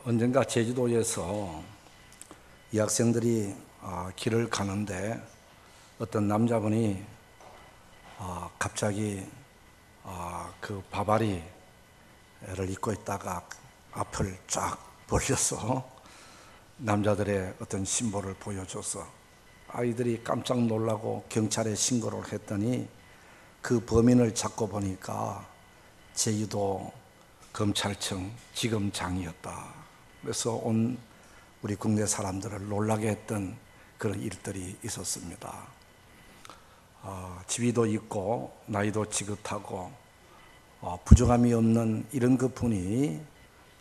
언젠가 제주도에서 이 학생들이 길을 가는데 어떤 남자분이 갑자기 그 바바리를 입고 있다가 앞을 쫙 벌려서 남자들의 어떤 심보를 보여줘서 아이들이 깜짝 놀라고 경찰에 신고를 했더니 그 범인을 잡고 보니까 제주도 검찰청 지검장이었다. 그래서 온 우리 국내 사람들을 놀라게 했던 그런 일들이 있었습니다. 지위도 있고 나이도 지긋하고 부정함이 없는 이런 그분이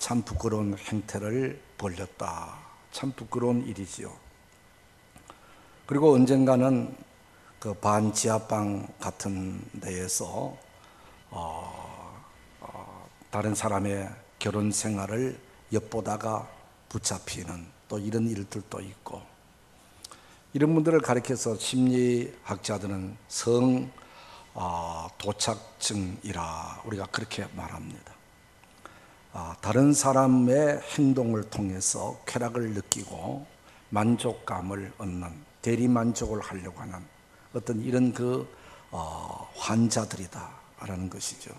참 부끄러운 행태를 벌였다. 참 부끄러운 일이지요. 그리고 언젠가는 그 반지하방 같은 데에서 다른 사람의 결혼 생활을 엿보다가 붙잡히는 또 이런 일들도 있고, 이런 분들을 가리켜서 심리학자들은 도착증이라 우리가 그렇게 말합니다. 다른 사람의 행동을 통해서 쾌락을 느끼고 만족감을 얻는, 대리만족을 하려고 하는 어떤 이런 환자들이다라는 것이죠.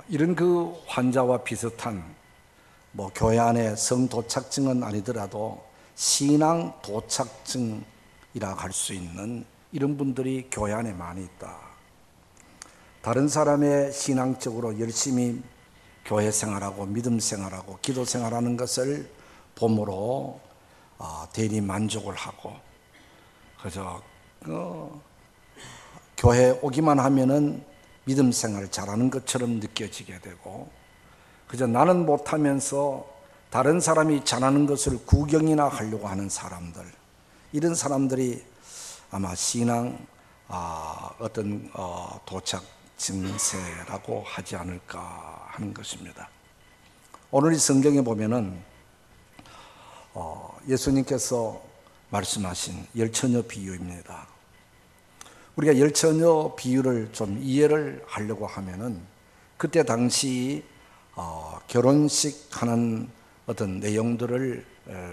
이런 그 환자와 비슷한 교회 안에 성도착증은 아니더라도 신앙 도착증이라 할 수 있는 이런 분들이 교회 안에 많이 있다. 다른 사람의 신앙적으로 열심히 교회 생활하고 믿음 생활하고 기도 생활하는 것을 봄으로 대리 만족을 하고, 그저 교회 오기만 하면은 믿음 생활을 잘하는 것처럼 느껴지게 되고, 그저 나는 못하면서 다른 사람이 잘하는 것을 구경이나 하려고 하는 사람들, 이런 사람들이 아마 신앙 어떤 도착 증세라고 하지 않을까 하는 것입니다. 오늘 이 성경에 보면은 예수님께서 말씀하신 열처녀 비유입니다. 우리가 열처녀 비유를 좀 이해를 하려고 하면은 그때 당시 결혼식 하는 어떤 내용들을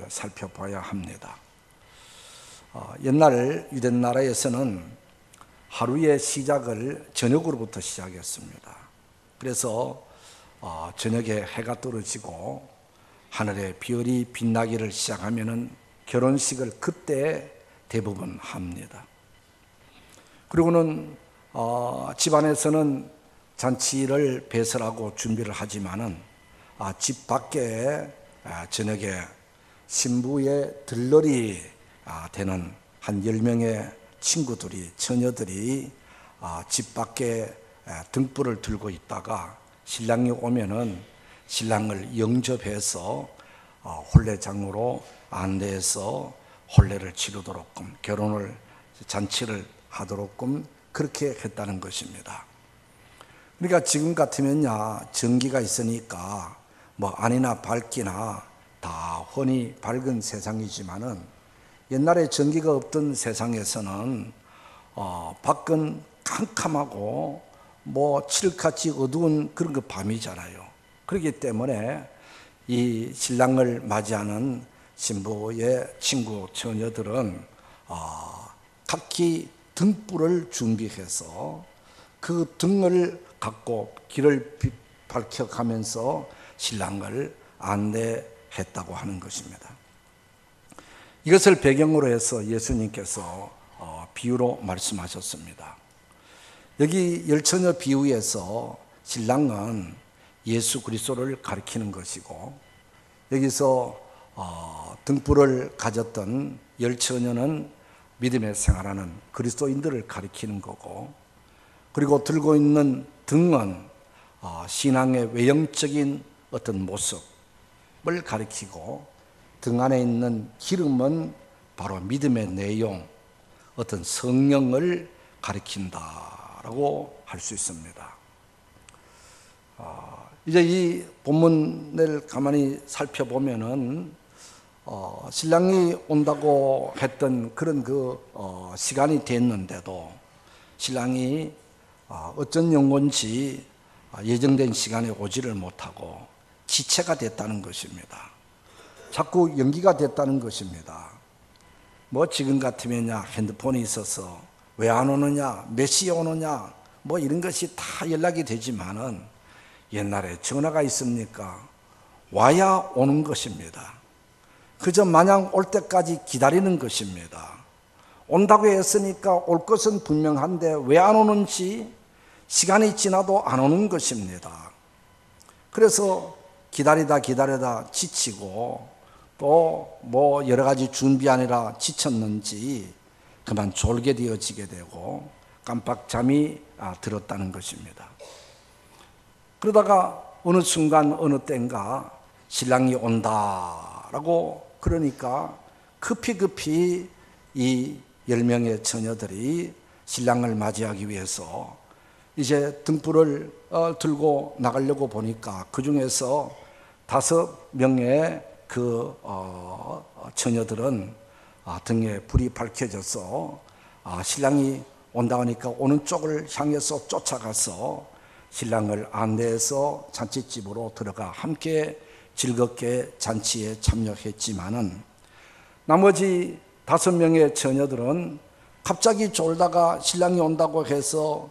살펴봐야 합니다. 옛날 유대 나라에서는 하루의 시작을 저녁으로부터 시작했습니다. 그래서 저녁에 해가 떨어지고 하늘에 별이 빛나기를 시작하면은 결혼식을 그때 대부분 합니다. 그리고는 집안에서는 잔치를 배설하고 준비를 하지만은 집 밖에 저녁에 신부의 들러리 되는 한 10명의 친구들이, 처녀들이 집 밖에 등불을 들고 있다가 신랑이 오면은 신랑을 영접해서 혼례장으로 안내해서 혼례를 치르도록끔, 결혼을 잔치를 하도록끔 그렇게 했다는 것입니다. 그러니까 지금 같으면야 전기가 있으니까 안이나 밝기나 다 훤히 밝은 세상이지만은 옛날에 전기가 없던 세상에서는 밖은 캄캄하고 칠흑같이 어두운 그런 밤이잖아요. 그렇기 때문에 이 신랑을 맞이하는 신부의 친구 처녀들은 각기 등불을 준비해서 그 등을 갖고 길을 밝혀가면서 신랑을 안내했다고 하는 것입니다. 이것을 배경으로 해서 예수님께서 비유로 말씀하셨습니다. 여기 열처녀 비유에서 신랑은 예수 그리스도를 가리키는 것이고, 여기서 등불을 가졌던 열처녀는 믿음의 생활하는 그리스도인들을 가리키는 거고, 그리고 들고 있는 등은 신앙의 외형적인 어떤 모습을 가리키고, 등 안에 있는 기름은 바로 믿음의 내용, 어떤 성령을 가리킨다라고 할 수 있습니다. 이제 이 본문을 가만히 살펴보면은 신랑이 온다고 했던 그런 시간이 됐는데도 신랑이 어쩐 연고인지 예정된 시간에 오지를 못하고 지체가 됐다는 것입니다. 자꾸 연기가 됐다는 것입니다. 뭐 지금 같으면 핸드폰이 있어서 왜 안 오느냐, 몇 시에 오느냐, 뭐 이런 것이 다 연락이 되지만은 옛날에 전화가 있습니까? 와야 오는 것입니다. 그저 마냥 올 때까지 기다리는 것입니다. 온다고 했으니까 올 것은 분명한데 왜 안 오는지 시간이 지나도 안 오는 것입니다. 그래서 기다리다 지치고 또 뭐 여러 가지 준비하느라 지쳤는지 그만 졸게 되어지게 되고 깜빡 잠이 들었다는 것입니다. 그러다가 어느 순간 어느 때인가 신랑이 온다라고 그러니까 급히 이 10명의 처녀들이 신랑을 맞이하기 위해서 이제 등불을 들고 나가려고 보니까 그 중에서 5명의 그 처녀들은 등에 불이 밝혀져서 신랑이 온다 하니까 오는 쪽을 향해서 쫓아가서 신랑을 안내해서 잔치집으로 들어가 함께 즐겁게 잔치에 참여했지만은 나머지 5명의 처녀들은 갑자기 졸다가 신랑이 온다고 해서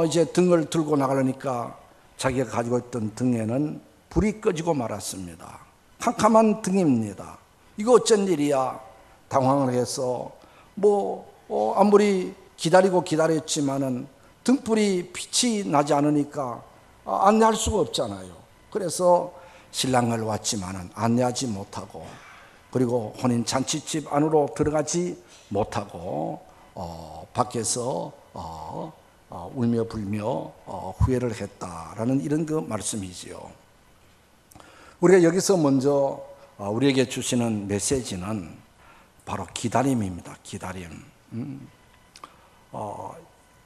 이제 등을 들고 나가려니까 자기가 가지고 있던 등에는 불이 꺼지고 말았습니다. 캄캄한 등입니다. 이거 어쩐 일이야? 당황을 해서 아무리 기다렸지만은 등불이 빛이 나지 않으니까 안내할 수가 없잖아요. 그래서 신랑을 왔지만은 안내하지 못하고 그리고 혼인 잔치집 안으로 들어가지 못하고 밖에서 울며 불며 후회를 했다라는 이런 그 말씀이지요. 우리가 여기서 먼저 우리에게 주시는 메시지는 바로 기다림입니다. 기다림.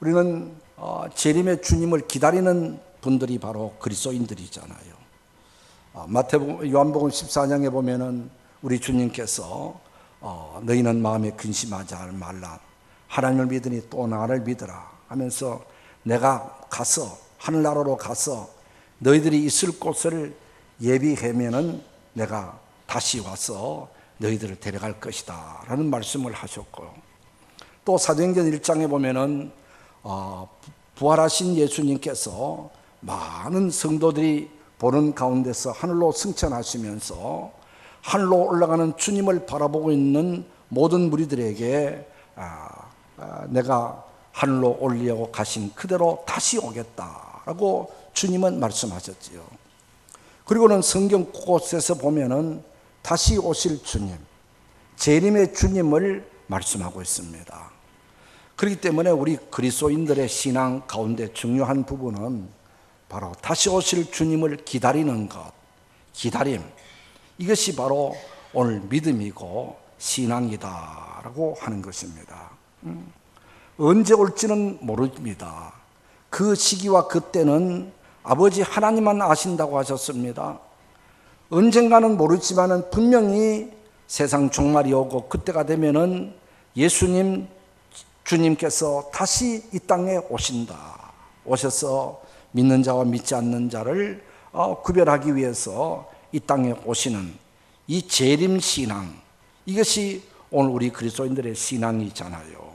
우리는 재림의 주님을 기다리는 분들이 바로 그리스도인들이잖아요. 요한복음 14장에 보면은 우리 주님께서 너희는 마음에 근심하지 말라. 하나님을 믿으니 또 나를 믿으라 하면서 내가 가서 하늘나라로 가서 너희들이 있을 곳을 예비하면은 내가 다시 와서 너희들을 데려갈 것이다 라는 말씀을 하셨고, 또 사도행전 1장에 보면은 부활하신 예수님께서 많은 성도들이 보는 가운데서 하늘로 승천하시면서 하늘로 올라가는 주님을 바라보고 있는 모든 무리들에게 내가 하늘로 올리려고 가신 그대로 다시 오겠다라고 주님은 말씀하셨지요. 그리고는 성경 곳곳에서 보면은 다시 오실 주님, 재림의 주님을 말씀하고 있습니다. 그렇기 때문에 우리 그리스도인들의 신앙 가운데 중요한 부분은 바로 다시 오실 주님을 기다리는 것, 기다림. 이것이 바로 오늘 믿음이고 신앙이다라고 하는 것입니다. 언제 올지는 모릅니다. 그 시기와 그때는 아버지 하나님만 아신다고 하셨습니다. 언젠가는 모르지만은 분명히 세상 종말이 오고 그때가 되면은 예수님 주님께서 다시 이 땅에 오신다. 오셔서 믿는 자와 믿지 않는 자를 구별하기 위해서 이 땅에 오시는 이 재림 신앙, 이것이 오늘 우리 그리스도인들의 신앙이잖아요.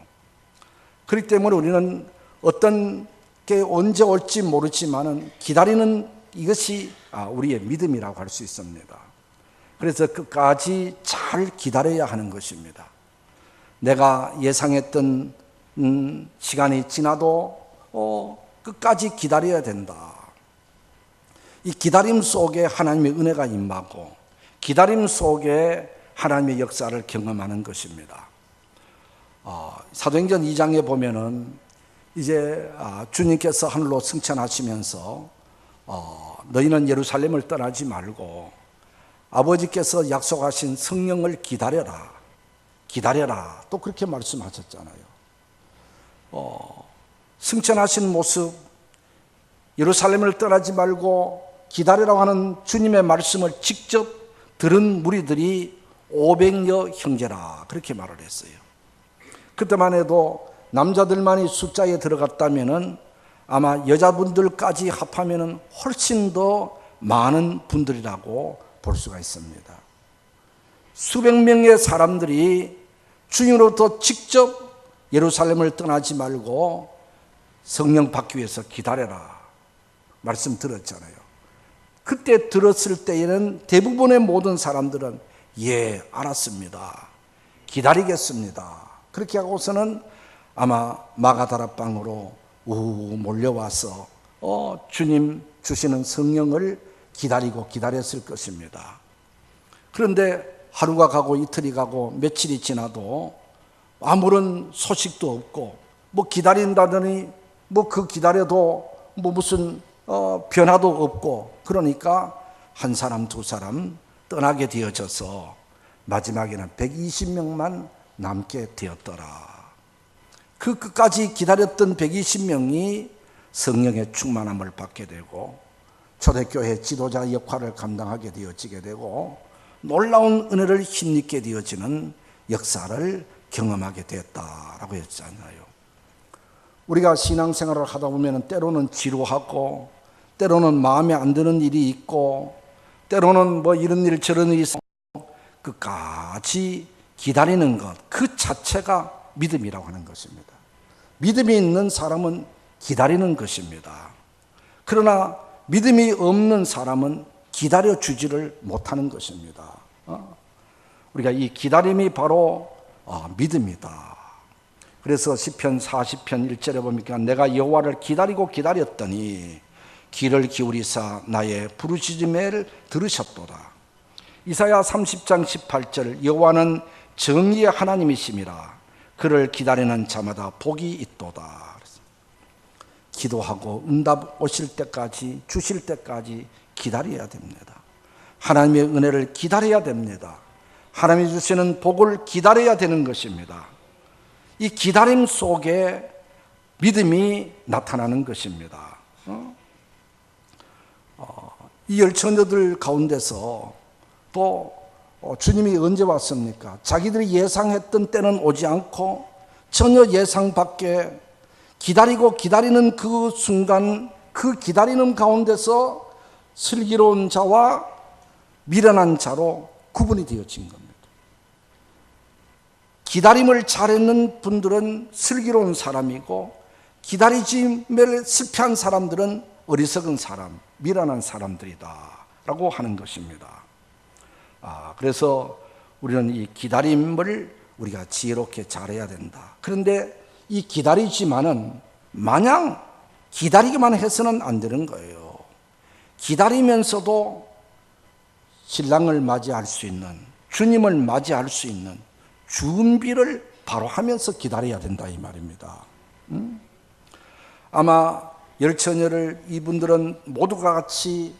그렇기 때문에 우리는 어떤 게 언제 올지 모르지만은 기다리는 이것이 우리의 믿음이라고 할 수 있습니다. 그래서 끝까지 잘 기다려야 하는 것입니다. 내가 예상했던 시간이 지나도 끝까지 기다려야 된다. 이 기다림 속에 하나님의 은혜가 임하고 기다림 속에 하나님의 역사를 경험하는 것입니다. 사도행전 2장에 보면은 이제 주님께서 하늘로 승천하시면서 너희는 예루살렘을 떠나지 말고 아버지께서 약속하신 성령을 기다려라. 기다려라. 또 그렇게 말씀하셨잖아요. 승천하신 모습, 예루살렘을 떠나지 말고 기다리라고 하는 주님의 말씀을 직접 들은 무리들이 500여 형제라 그렇게 말을 했어요. 그때만 해도 남자들만이 숫자에 들어갔다면은 아마 여자분들까지 합하면은 훨씬 더 많은 분들이라고 볼 수가 있습니다. 수백 명의 사람들이 주님으로부터 직접 예루살렘을 떠나지 말고 성령 받기 위해서 기다려라 말씀 들었잖아요. 그때 들었을 때에는 대부분의 모든 사람들은 예, 알았습니다, 기다리겠습니다, 그렇게 하고서는 아마 마가다락방으로 몰려와서 주님 주시는 성령을 기다리고 기다렸을 것입니다. 그런데 하루가 가고 이틀이 가고 며칠이 지나도 아무런 소식도 없고 뭐 기다린다더니 뭐 그 기다려도 뭐 무슨 변화도 없고, 그러니까 한 사람 두 사람 떠나게 되어져서 마지막에는 120명만 남게 되었더라. 그 끝까지 기다렸던 120명이 성령의 충만함을 받게 되고 초대교회 지도자 역할을 감당하게 되어지게 되고 놀라운 은혜를 힘입게 되어지는 역사를 경험하게 되었다라고 했잖아요. 우리가 신앙생활을 하다 보면 때로는 지루하고 때로는 마음에 안 드는 일이 있고 때로는 뭐 이런 일 저런 일이 있고 끝까지 기다리는 것 그 자체가 믿음이라고 하는 것입니다. 믿음이 있는 사람은 기다리는 것입니다. 그러나 믿음이 없는 사람은 기다려주지를 못하는 것입니다. 우리가 이 기다림이 바로 믿음이다. 그래서 시편 40편 1절에 보니까 내가 여호와를 기다리고 기다렸더니 귀를 기울이사 나의 부르짖음을 들으셨도다. 이사야 30장 18절 여호와는 정의의 하나님이심이라 그를 기다리는 자마다 복이 있도다. 기도하고 응답 오실 때까지 주실 때까지 기다려야 됩니다. 하나님의 은혜를 기다려야 됩니다. 하나님이 주시는 복을 기다려야 되는 것입니다. 이 기다림 속에 믿음이 나타나는 것입니다. 이 열 처녀들 가운데서 또 주님이 언제 왔습니까? 자기들이 예상했던 때는 오지 않고 전혀 예상 밖에 기다리고 기다리는 그 순간 그 기다리는 가운데서 슬기로운 자와 미련한 자로 구분이 되어진 겁니다. 기다림을 잘했는 분들은 슬기로운 사람이고 기다리짐을 실패한 사람들은 어리석은 사람, 미련한 사람들이다 라고 하는 것입니다. 그래서 우리는 이 기다림을 우리가 지혜롭게 잘해야 된다. 그런데 이 기다리지만은 마냥 기다리기만 해서는 안 되는 거예요. 기다리면서도 신랑을 맞이할 수 있는, 주님을 맞이할 수 있는 준비를 바로 하면서 기다려야 된다 이 말입니다. 아마 열 처녀를 이분들은 모두가 같이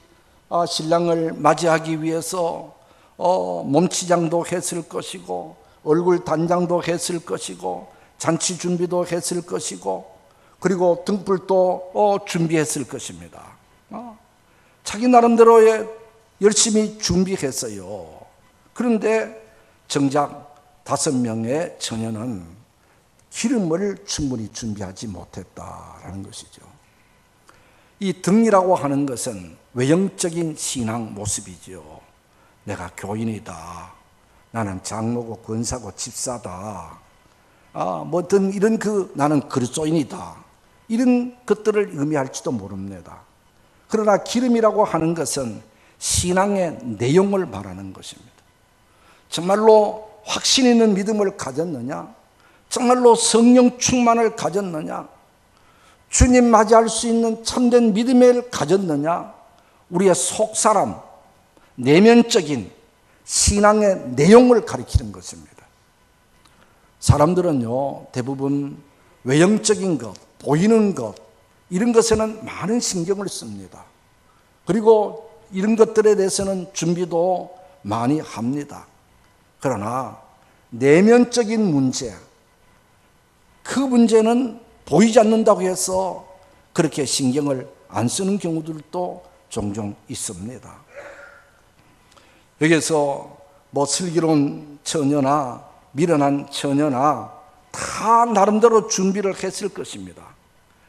신랑을 맞이하기 위해서 몸치장도 했을 것이고 얼굴 단장도 했을 것이고 잔치 준비도 했을 것이고 그리고 등불도 준비했을 것입니다. 자기 나름대로 열심히 준비했어요. 그런데 정작 5명의 처녀는 기름을 충분히 준비하지 못했다라는 것이죠. 이 등이라고 하는 것은 외형적인 신앙 모습이죠. 내가 교인이다. 나는 장로고 권사고 집사다. 뭐든 이런 나는 그리스도인이다. 이런 것들을 의미할지도 모릅니다. 그러나 기름이라고 하는 것은 신앙의 내용을 말하는 것입니다. 정말로 확신 있는 믿음을 가졌느냐? 정말로 성령 충만을 가졌느냐? 주님 맞이할 수 있는 참된 믿음을 가졌느냐? 우리의 속사람, 내면적인 신앙의 내용을 가리키는 것입니다. 사람들은요, 대부분 외형적인 것, 보이는 것, 이런 것에는 많은 신경을 씁니다. 그리고 이런 것들에 대해서는 준비도 많이 합니다. 그러나 내면적인 문제, 그 문제는 보이지 않는다고 해서 그렇게 신경을 안 쓰는 경우들도 종종 있습니다. 여기서 뭐 슬기로운 처녀나 미련한 처녀나 다 나름대로 준비를 했을 것입니다.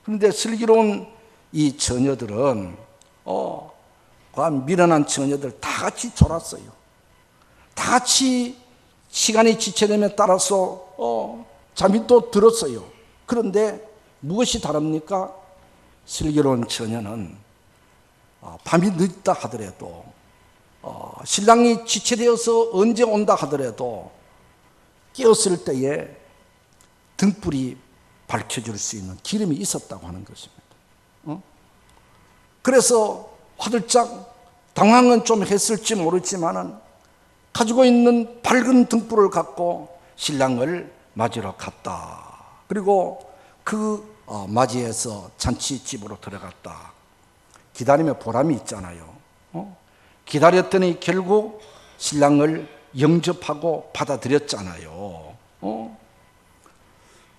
그런데 슬기로운 이 처녀들은 미련한 처녀들 다 같이 졸았어요. 다 같이 시간이 지체됨에 따라서 잠이 또 들었어요. 그런데 무엇이 다릅니까? 슬기로운 처녀는 밤이 늦다 하더라도 신랑이 지체되어서 언제 온다 하더라도 깨었을 때에 등불이 밝혀줄 수 있는 기름이 있었다고 하는 것입니다. 그래서 화들짝 당황은 좀 했을지 모르지만은 가지고 있는 밝은 등불을 갖고 신랑을 맞으러 갔다. 그리고 그 맞이해서 잔치집으로 들어갔다. 기다림에 보람이 있잖아요. 기다렸더니 결국 신랑을 영접하고 받아들였잖아요.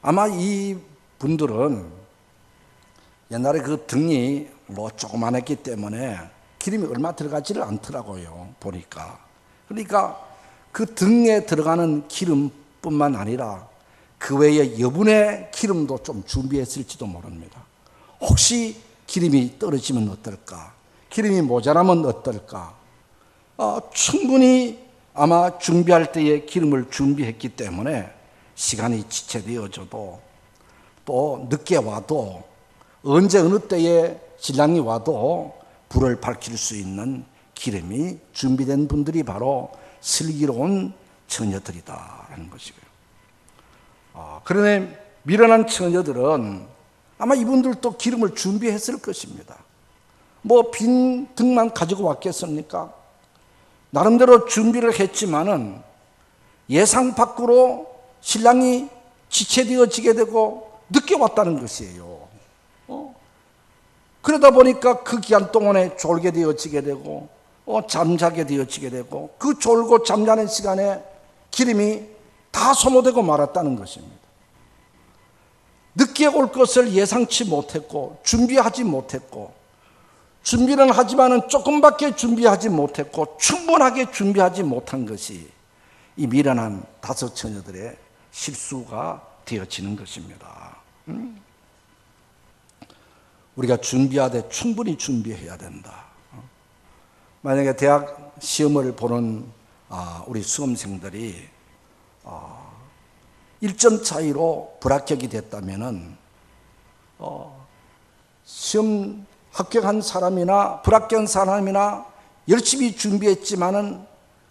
아마 이 분들은 옛날에 그 등이 조그만했기 때문에 기름이 얼마 들어가지를 않더라고요. 보니까. 그러니까 그 등에 들어가는 기름뿐만 아니라 그 외에 여분의 기름도 좀 준비했을지도 모릅니다. 혹시 기름이 떨어지면 어떨까? 기름이 모자라면 어떨까? 충분히 아마 준비할 때에 기름을 준비했기 때문에 시간이 지체되어져도 또 늦게 와도 언제 어느 때에 신랑이 와도 불을 밝힐 수 있는 기름이 준비된 분들이 바로 슬기로운 처녀들이다라는 것이고요. 그러네 미련한 처녀들은 아마 이분들도 기름을 준비했을 것입니다. 빈 등만 가지고 왔겠습니까? 나름대로 준비를 했지만은 예상 밖으로 신랑이 지체되어지게 되고 늦게 왔다는 것이에요. 그러다 보니까 그 기간 동안에 졸게 되어지게 되고 잠자게 되어지게 되고 그 졸고 잠자는 시간에 기름이 다 소모되고 말았다는 것입니다. 늦게 올 것을 예상치 못했고 준비하지 못했고 준비는 하지만은 조금밖에 준비하지 못했고 충분하게 준비하지 못한 것이 이 미련한 다섯 처녀들의 실수가 되어지는 것입니다. 우리가 준비하되 충분히 준비해야 된다. 만약에 대학 시험을 보는 우리 수험생들이 1점 차이로 불합격이 됐다면은 시험 합격한 사람이나 불합격한 사람이나 열심히 준비했지만은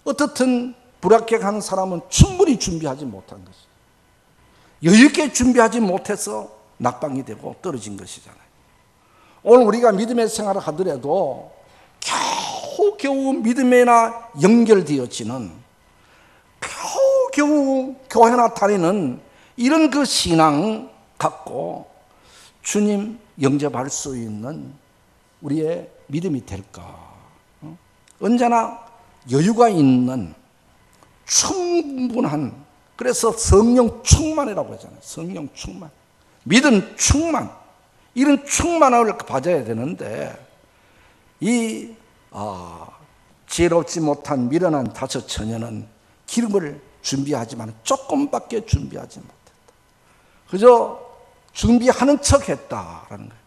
어떻든 불합격한 사람은 충분히 준비하지 못한 것이죠. 여유 있게 준비하지 못해서 낙방이 되고 떨어진 것이잖아요. 오늘 우리가 믿음의 생활을 하더라도 겨우 믿음에나 연결되어지는 겨우 교회나 다니는 이런 그 신앙 갖고 주님 영접할 수 있는 우리의 믿음이 될까? 언제나 여유가 있는 충분한, 그래서 성령 충만이라고 하잖아요. 성령 충만, 믿음 충만, 이런 충만함을 가져야 되는데 이 지혜롭지 못한 미련한 다섯 처녀는 기름을 준비하지만 조금밖에 준비하지 못했다. 그저 준비하는 척 했다라는 거예요.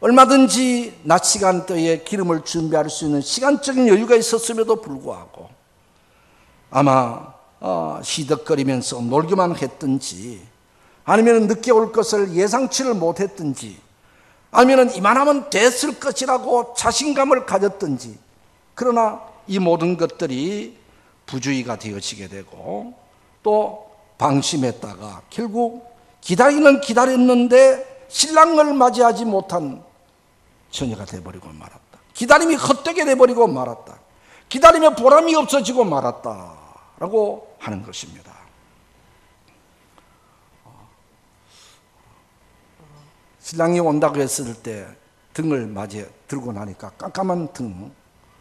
얼마든지 낮 시간대에 기름을 준비할 수 있는 시간적인 여유가 있었음에도 불구하고 아마 시덕거리면서 놀기만 했든지 아니면 늦게 올 것을 예상치를 못했든지 아니면 이만하면 됐을 것이라고 자신감을 가졌든지, 그러나 이 모든 것들이 부주의가 되어지게 되고 또 방심했다가 결국 기다렸는데 신랑을 맞이하지 못한 처녀가 되어버리고 말았다. 기다림이 헛되게 되어버리고 말았다. 기다림에 보람이 없어지고 말았다라고 하는 것입니다. 신랑이 온다고 했을 때 등을 맞이 들고 나니까 깜깜한 등,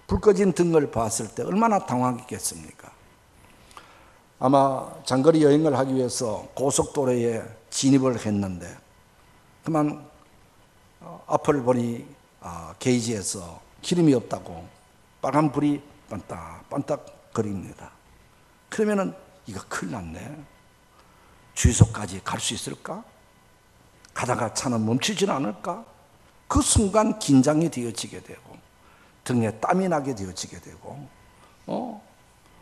불 꺼진 등을 봤을 때 얼마나 당황했겠습니까? 아마 장거리 여행을 하기 위해서 고속도로에 진입을 했는데 그만 앞을 보니 게이지에서 기름이 없다고 빨간 불이 반딱반딱 거립니다. 그러면은 이거 큰일 났네. 주유소까지 갈 수 있을까? 가다가 차는 멈추지는 않을까? 그 순간 긴장이 되어지게 되고 등에 땀이 나게 되어지게 되고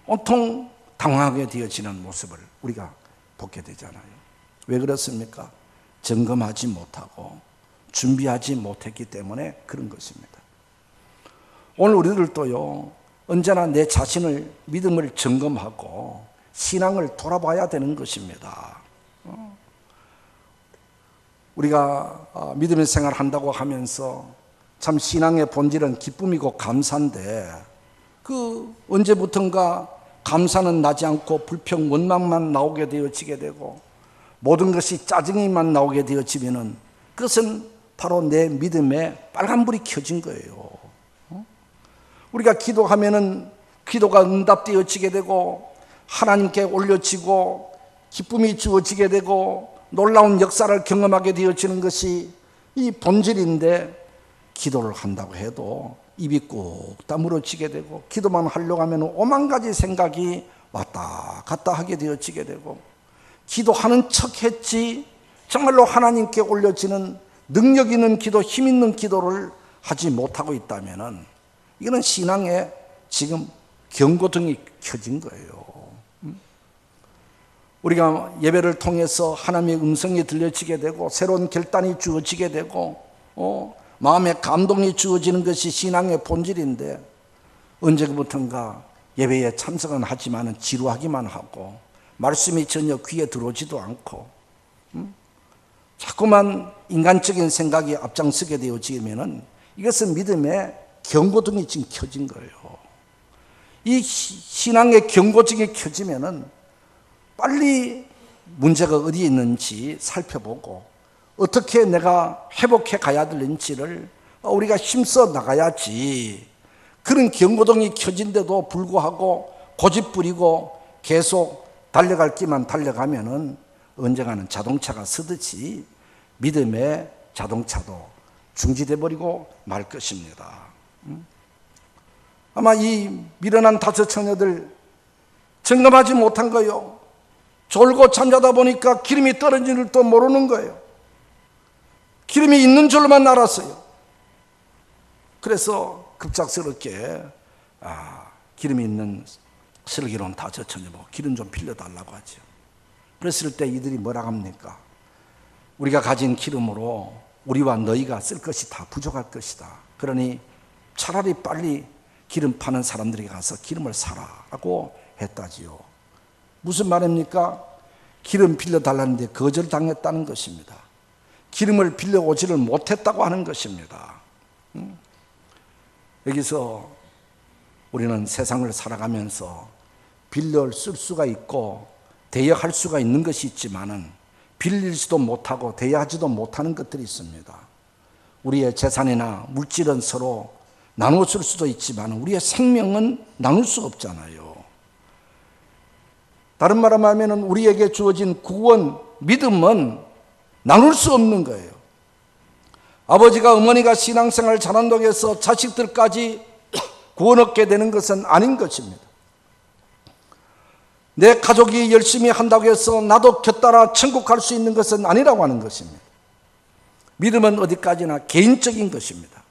온통 당황하게 되어지는 모습을 우리가 보게 되잖아요. 왜 그렇습니까? 점검하지 못하고 준비하지 못했기 때문에 그런 것입니다. 오늘 우리들도요, 언제나 내 자신을, 믿음을 점검하고 신앙을 돌아봐야 되는 것입니다. 우리가 믿음의 생활을 한다고 하면서 참 신앙의 본질은 기쁨이고 감사인데, 그 언제부턴가 감사는 나지 않고 불평, 원망만 나오게 되어지게 되고 모든 것이 짜증이만 나오게 되어지면은 그것은 바로 내 믿음에 빨간불이 켜진 거예요. 우리가 기도하면은 기도가 응답되어지게 되고 하나님께 올려지고 기쁨이 주어지게 되고 놀라운 역사를 경험하게 되어지는 것이 이 본질인데, 기도를 한다고 해도 입이 꾹 다물어지게 되고 기도만 하려고 하면 오만 가지 생각이 왔다 갔다 하게 되어지게 되고, 기도하는 척 했지 정말로 하나님께 올려지는 능력 있는 기도, 힘 있는 기도를 하지 못하고 있다면 이거는 신앙에 지금 경고등이 켜진 거예요. 우리가 예배를 통해서 하나님의 음성이 들려지게 되고 새로운 결단이 주어지게 되고 마음의 감동이 주어지는 것이 신앙의 본질인데, 언제부턴가 예배에 참석은 하지만 지루하기만 하고 말씀이 전혀 귀에 들어오지도 않고 자꾸만 인간적인 생각이 앞장서게 되어지면 이것은 믿음의 경고등이 지금 켜진 거예요. 이 신앙의 경고등이 켜지면은 빨리 문제가 어디에 있는지 살펴보고 어떻게 내가 회복해 가야 되는지를 우리가 힘써 나가야지. 그런 경고등이 켜진데도 불구하고 고집부리고 계속 달려갈 길만 달려가면은 언젠가는 자동차가 서듯이 믿음의 자동차도 중지돼 버리고 말 것입니다. 아마 이 미련한 다섯 처녀들 점검하지 못한 거예요. 졸고 잠자다 보니까 기름이 떨어지는 줄도 모르는 거예요. 기름이 있는 줄만 알았어요. 그래서 급작스럽게 기름이 있는 슬기로운 다섯 처녀 보고 기름 좀 빌려달라고 하죠. 그랬을 때 이들이 뭐라 합니까? 우리가 가진 기름으로 우리와 너희가 쓸 것이 다 부족할 것이다. 그러니 차라리 빨리 기름 파는 사람들에게 가서 기름을 사라라고 했다지요. 무슨 말입니까? 기름 빌려달라는데 거절당했다는 것입니다. 기름을 빌려오지를 못했다고 하는 것입니다. 여기서 우리는 세상을 살아가면서 빌려 쓸 수가 있고 대여할 수가 있는 것이 있지만은 빌리지도 못하고 대여하지도 못하는 것들이 있습니다. 우리의 재산이나 물질은 서로 나누어 쓸 수도 있지만 우리의 생명은 나눌 수 없잖아요. 다른 말로 하면 우리에게 주어진 구원, 믿음은 나눌 수 없는 거예요. 아버지가 어머니가 신앙생활을 잘한다고 해서 자식들까지 구원 얻게 되는 것은 아닌 것입니다. 내 가족이 열심히 한다고 해서 나도 곁따라 천국 갈 수 있는 것은 아니라고 하는 것입니다. 믿음은 어디까지나 개인적인 것입니다.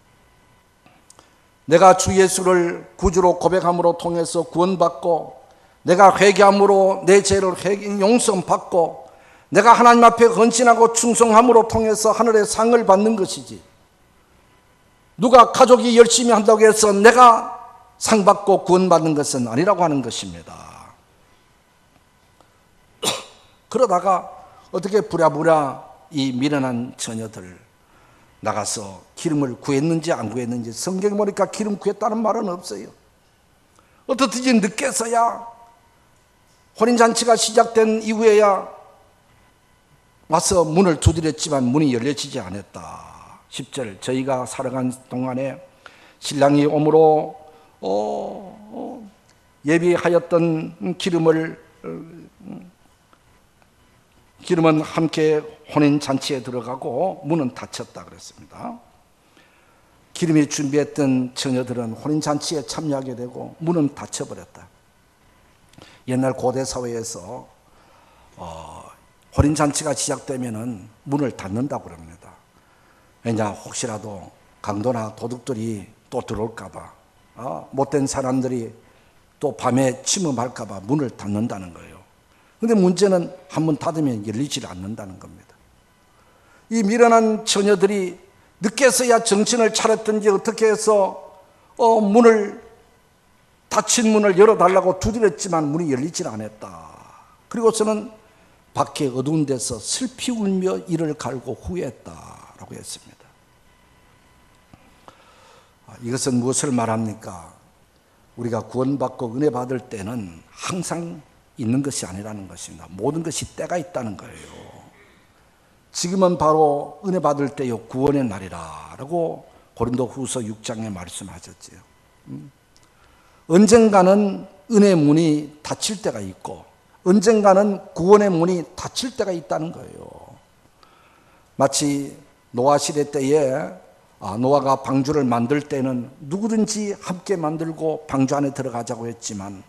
내가 주 예수를 구주로 고백함으로 통해서 구원받고 내가 회개함으로 내 죄를 용서받고 내가 하나님 앞에 헌신하고 충성함으로 통해서 하늘의 상을 받는 것이지, 누가 가족이 열심히 한다고 해서 내가 상 받고 구원받는 것은 아니라고 하는 것입니다. 그러다가 어떻게 부랴부랴 이 미련한 처녀들 나가서 기름을 구했는지 안 구했는지, 성경에 보니까 기름 구했다는 말은 없어요. 어떻든지 늦게서야 혼인잔치가 시작된 이후에야 와서 문을 두드렸지만 문이 열려지지 않았다. 10절, 저희가 살아간 동안에 신랑이 오므로 예비하였던 기름은 함께 혼인잔치에 들어가고 문은 닫혔다 그랬습니다. 기름이 준비했던 처녀들은 혼인잔치에 참여하게 되고 문은 닫혀버렸다. 옛날 고대 사회에서 혼인잔치가 시작되면은 문을 닫는다고 그럽니다. 왜냐, 혹시라도 강도나 도둑들이 또 들어올까봐 못된 사람들이 또 밤에 침범할까 봐 문을 닫는다는 거예요. 그런데 문제는 한 번 닫으면 열리질 않는다는 겁니다. 이 미련한 처녀들이 늦게서야 정신을 차렸든지 어떻게 해서 닫힌 문을 열어달라고 두드렸지만 문이 열리질 않았다. 그리고서는 밖에 어두운 데서 슬피 울며 이를 갈고 후회했다라고 했습니다. 이것은 무엇을 말합니까? 우리가 구원받고 은혜 받을 때는 항상 있는 것이 아니라는 것입니다. 모든 것이 때가 있다는 거예요. 지금은 바로 은혜 받을 때요 구원의 날이라 라고 고린도후서 6장에 말씀하셨지요. 언젠가는 은혜의 문이 닫힐 때가 있고 언젠가는 구원의 문이 닫힐 때가 있다는 거예요. 마치 노아 시대 때에 노아가 방주를 만들 때는 누구든지 함께 만들고 방주 안에 들어가자고 했지만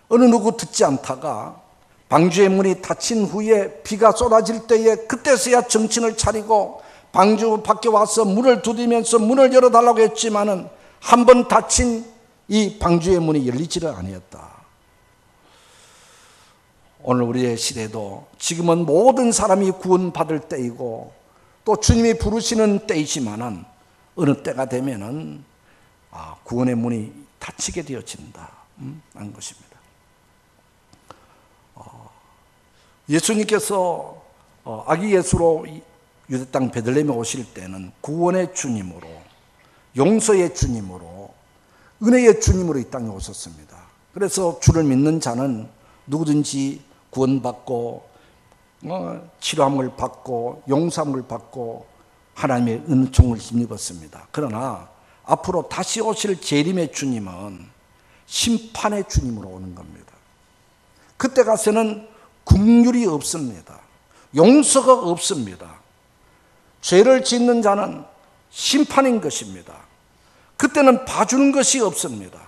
어느 누구 듣지 않다가 방주의 문이 닫힌 후에 비가 쏟아질 때에 그때서야 정신을 차리고 방주 밖에 와서 문을 두드리면서 문을 열어달라고 했지만은 한 번 닫힌 이 방주의 문이 열리지를 아니었다. 오늘 우리의 시대도 지금은 모든 사람이 구원받을 때이고 또 주님이 부르시는 때이지만은 어느 때가 되면은 구원의 문이 닫히게 되어진다 하는 것입니다. 예수님께서 아기 예수로 유대 땅 베들레헴에 오실 때는 구원의 주님으로, 용서의 주님으로, 은혜의 주님으로 이 땅에 오셨습니다. 그래서 주를 믿는 자는 누구든지 구원받고 치료함을 받고 용서함을 받고 하나님의 은총을 힘입었습니다. 그러나 앞으로 다시 오실 재림의 주님은 심판의 주님으로 오는 겁니다. 그때 가서는 긍휼이 없습니다. 용서가 없습니다. 죄를 짓는 자는 심판인 것입니다. 그때는 봐주는 것이 없습니다.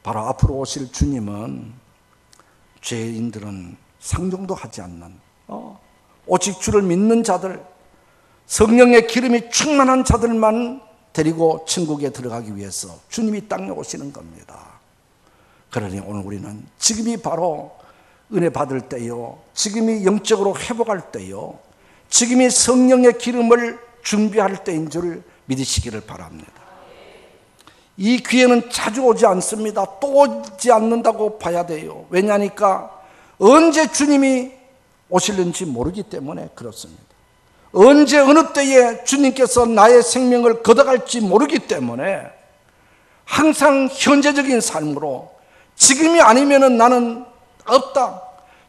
바로 앞으로 오실 주님은 죄인들은 상종도 하지 않는 오직 주를 믿는 자들, 성령의 기름이 충만한 자들만 데리고 천국에 들어가기 위해서 주님이 땅에 오시는 겁니다. 그러니 오늘 우리는 지금이 바로 은혜 받을 때요, 지금이 영적으로 회복할 때요, 지금이 성령의 기름을 준비할 때인 줄 믿으시기를 바랍니다. 이 기회는 자주 오지 않습니다. 또 오지 않는다고 봐야 돼요. 왜냐하니까 언제 주님이 오실는지 모르기 때문에 그렇습니다. 언제 어느 때에 주님께서 나의 생명을 걷어갈지 모르기 때문에 항상 현재적인 삶으로 지금이 아니면 나는 없다,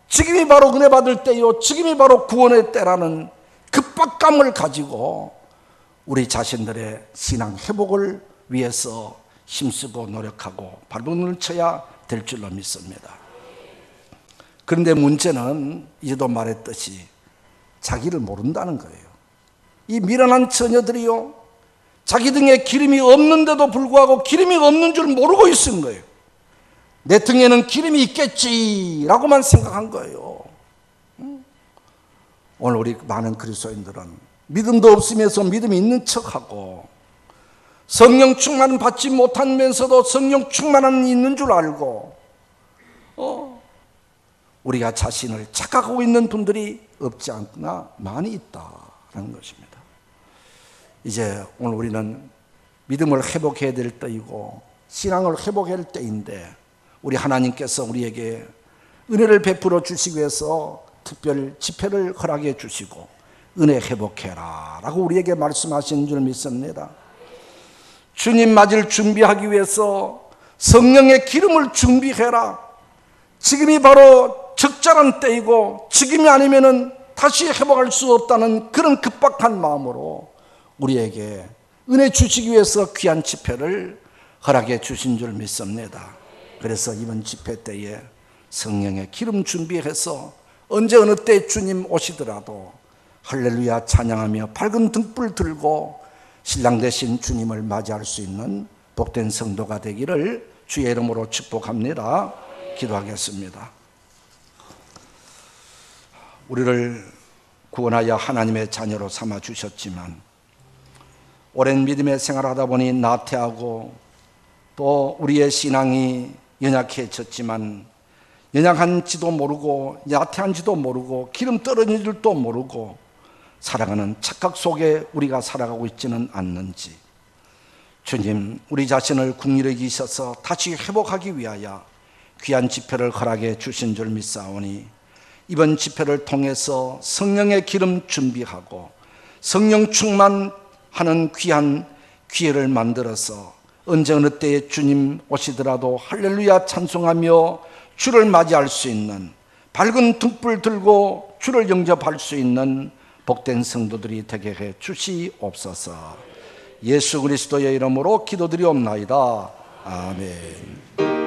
지금이 바로 은혜 받을 때요, 지금이 바로 구원의 때라는 급박감을 가지고 우리 자신들의 신앙 회복을 위해서 힘쓰고 노력하고 발버둥을 쳐야 될 줄로 믿습니다. 그런데 문제는 이제도 말했듯이 자기를 모른다는 거예요. 이 미련한 처녀들이요, 자기 등에 기름이 없는데도 불구하고 기름이 없는 줄 모르고 있은 거예요. 내 등에는 기름이 있겠지라고만 생각한 거예요. 오늘 우리 많은 그리스도인들은 믿음도 없으면서 믿음이 있는 척하고 성령 충만은 받지 못하면서도 성령 충만은 있는 줄 알고 우리가 자신을 착각하고 있는 분들이 없지 않나 많이 있다라는 것입니다. 이제 오늘 우리는 믿음을 회복해야 될 때이고 신앙을 회복해야 될 때인데 우리 하나님께서 우리에게 은혜를 베풀어 주시기 위해서 특별 집회를 허락해 주시고 은혜 회복해라 라고 우리에게 말씀하신 줄 믿습니다. 주님 맞을 준비하기 위해서 성령의 기름을 준비해라. 지금이 바로 적절한 때이고 지금이 아니면 다시 회복할 수 없다는 그런 급박한 마음으로 우리에게 은혜 주시기 위해서 귀한 집회를 허락해 주신 줄 믿습니다. 그래서 이번 집회 때에 성령의 기름 준비해서 언제 어느 때 주님 오시더라도 할렐루야 찬양하며 밝은 등불 들고 신랑 되신 주님을 맞이할 수 있는 복된 성도가 되기를 주의 이름으로 축복합니다. 기도하겠습니다. 우리를 구원하여 하나님의 자녀로 삼아 주셨지만 오랜 믿음의 생활을 하다 보니 나태하고 또 우리의 신앙이 연약해졌지만 연약한지도 모르고 야태한지도 모르고 기름 떨어진 줄도 모르고 살아가는 착각 속에 우리가 살아가고 있지는 않는지 주님, 우리 자신을 긍휼히 여기셔서 다시 회복하기 위하여 귀한 집회를 허락해 주신 줄 믿사오니 이번 집회를 통해서 성령의 기름 준비하고 성령 충만하는 귀한 기회를 만들어서 언제 어느 때에 주님 오시더라도 할렐루야 찬송하며 주를 맞이할 수 있는, 밝은 등불 들고 주를 영접할 수 있는 복된 성도들이 되게 해 주시옵소서. 예수 그리스도의 이름으로 기도드리옵나이다. 아멘.